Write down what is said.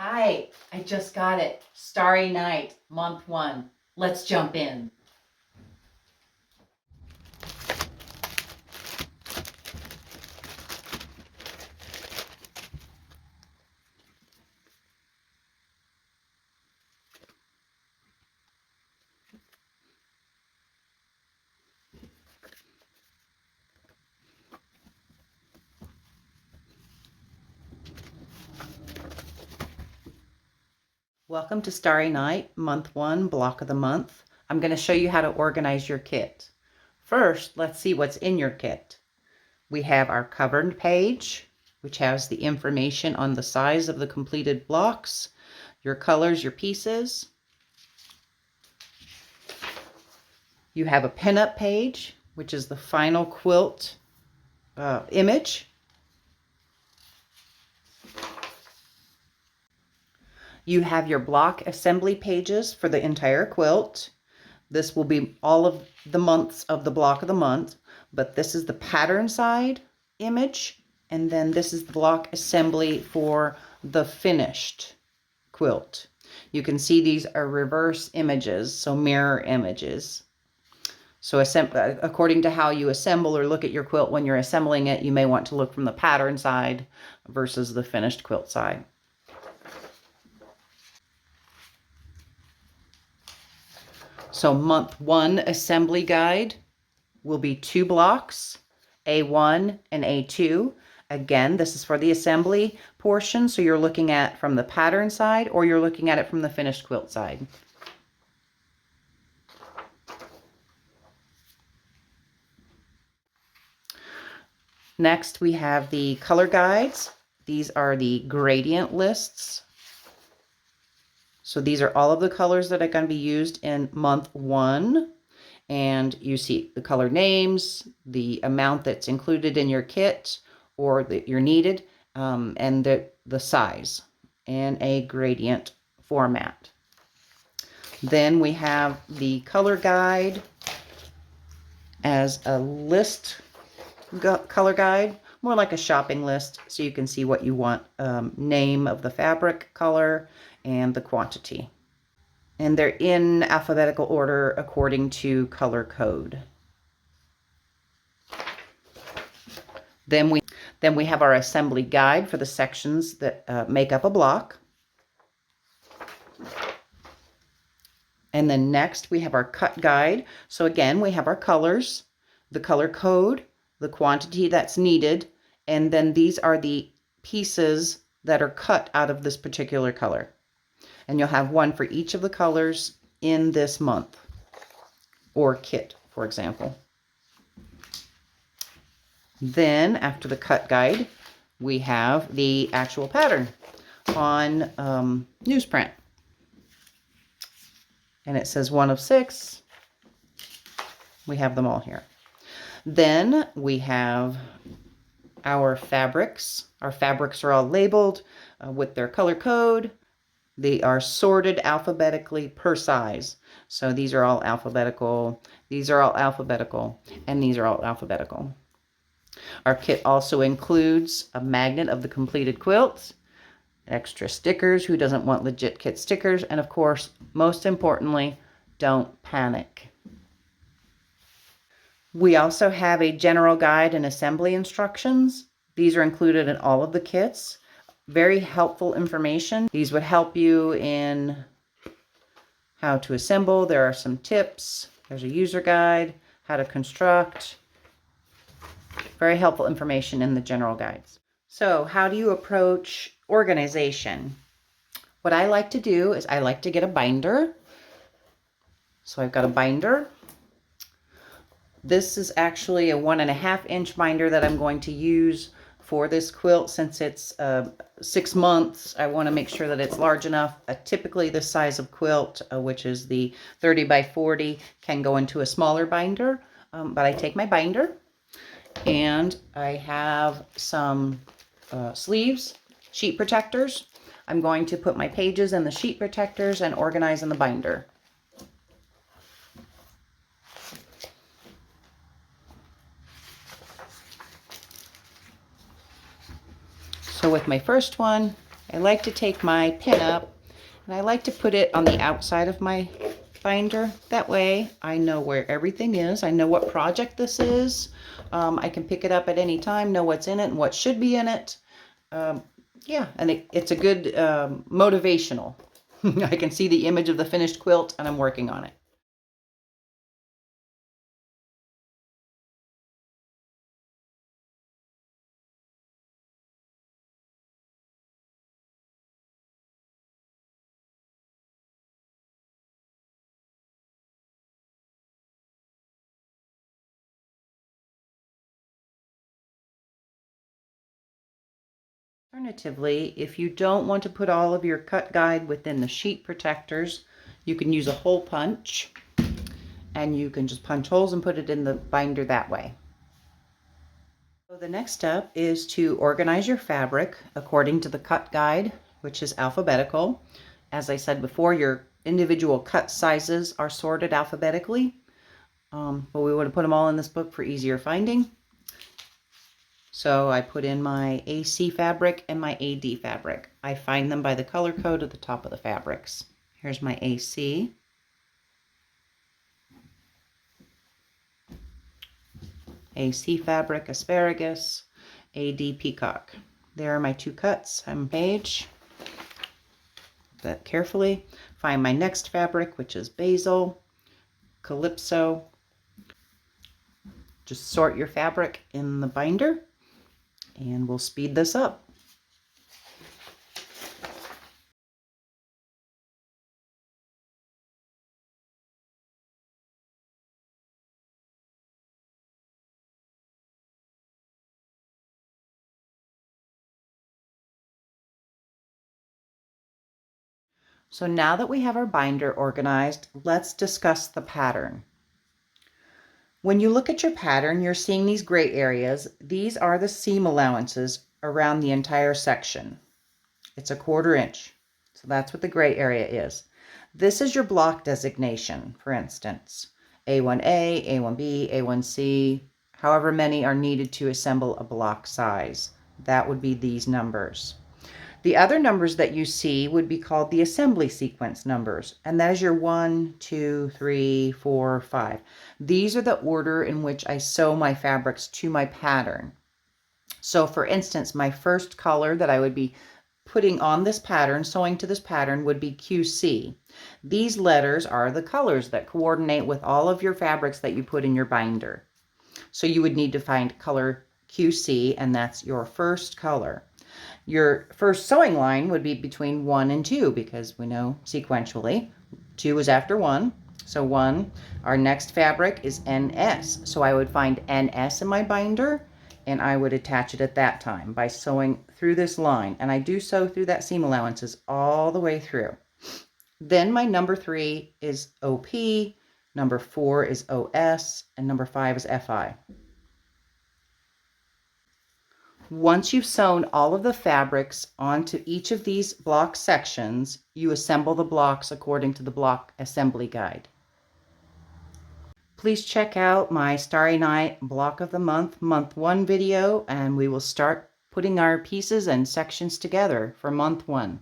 Hi, I just got it. Starry Night, month 1. Let's jump in. Welcome to Starry Night, month 1, block of the month. I'm going to show you how to organize your kit. First, let's see what's in your kit. We have our covered page, which has the information on the size of the completed blocks, your colors, your pieces. You have a pinup page, which is the final quilt image. You have your block assembly pages for the entire quilt. This will be all of the months of the block of the month, but this is the pattern side image, and then this is the block assembly for the finished quilt. You can see these are reverse images, so mirror images. So according to how you assemble or look at your quilt when you're assembling it, you may want to look from the pattern side versus the finished quilt side. So month 1 assembly guide will be 2 blocks, A1 and A2. Again, this is for the assembly portion, so you're looking at from the pattern side or you're looking at it from the finished quilt side. Next, we have the color guides. These are the gradient lists. So these are all of the colors that are going to be used in month 1. And you see the color names, the amount that's included in your kit or that you're needed, and the size and a gradient format. Then we have the color guide as a list color guide, more like a shopping list, so you can see what you want, name of the fabric, color, and the quantity. And they're in alphabetical order according to color code. Then we have our assembly guide for the sections that make up a block. And then next we have our cut guide. So again, we have our colors, the color code, the quantity that's needed, and then these are the pieces that are cut out of this particular color. And you'll have one for each of the colors in this month or kit, for example. Then after the cut guide, we have the actual pattern on newsprint. And it says 1 of 6. We have them all here. Then we have our fabrics. Our fabrics are all labeled with their color code. They are sorted alphabetically per size. So these are all alphabetical, these are all alphabetical, and these are all alphabetical. Our kit also includes a magnet of the completed quilts, extra stickers, who doesn't want legit kit stickers, and of course, most importantly, don't panic. We also have a general guide and assembly instructions. These are included in all of the kits. Very helpful information. These would help you in how to assemble. There are some tips. There's a user guide, how to construct. Very helpful information in the general guides. So how do you approach organization? What I like to do is I like to get a binder. So I've got a binder. This is actually a 1.5 inch binder that I'm going to use for this quilt. Since it's 6 months, I want to make sure that it's large enough. Typically the size of quilt, which is the 30 by 40, can go into a smaller binder. But I take my binder and I have some sleeves, sheet protectors. I'm going to put my pages in the sheet protectors and organize in the binder. So with my first one, I like to take my pin up and I like to put it on the outside of my binder. That way I know where everything is. I know what project this is. I can pick it up at any time, know what's in it and what should be in it. Yeah, and it's a good motivational. I can see the image of the finished quilt and I'm working on it. Alternatively, if you don't want to put all of your cut guide within the sheet protectors, you can use a hole punch and you can just punch holes and put it in the binder that way. So the next step is to organize your fabric according to the cut guide, which is alphabetical. As I said before, your individual cut sizes are sorted alphabetically, but we want to put them all in this book for easier finding. So I put in my AC fabric and my AD fabric. I find them by the color code at the top of the fabrics. Here's my AC. AC fabric, asparagus, AD peacock. There are my two cuts on page. That carefully. Find my next fabric, which is basil, calypso. Just sort your fabric in the binder and we'll speed this up. So now that we have our binder organized, let's discuss the pattern. When you look at your pattern, you're seeing these gray areas. These are the seam allowances around the entire section. It's a 1/4 inch. So that's what the gray area is. This is your block designation, for instance. A1A, A1B, A1C, however many are needed to assemble a block size. That would be these numbers. The other numbers that you see would be called the assembly sequence numbers, and that is your 1, 2, 3, 4, 5. These are the order in which I sew my fabrics to my pattern. So for instance, my first color that I would be putting on this pattern, sewing to this pattern, would be QC. These letters are the colors that coordinate with all of your fabrics that you put in your binder. So you would need to find color QC, and that's your first color. Your first sewing line would be between 1 and 2 because we know sequentially 2 is after 1. So 1, our next fabric is NS. So I would find NS in my binder and I would attach it at that time by sewing through this line. And I do sew through that seam allowances all the way through. Then my number 3 is OP, number 4 is OS, and number 5 is FI. Once you've sewn all of the fabrics onto each of these block sections, you assemble the blocks according to the block assembly guide. Please check out my Starry Night Block of the Month, Month 1 video, and we will start putting our pieces and sections together for Month 1.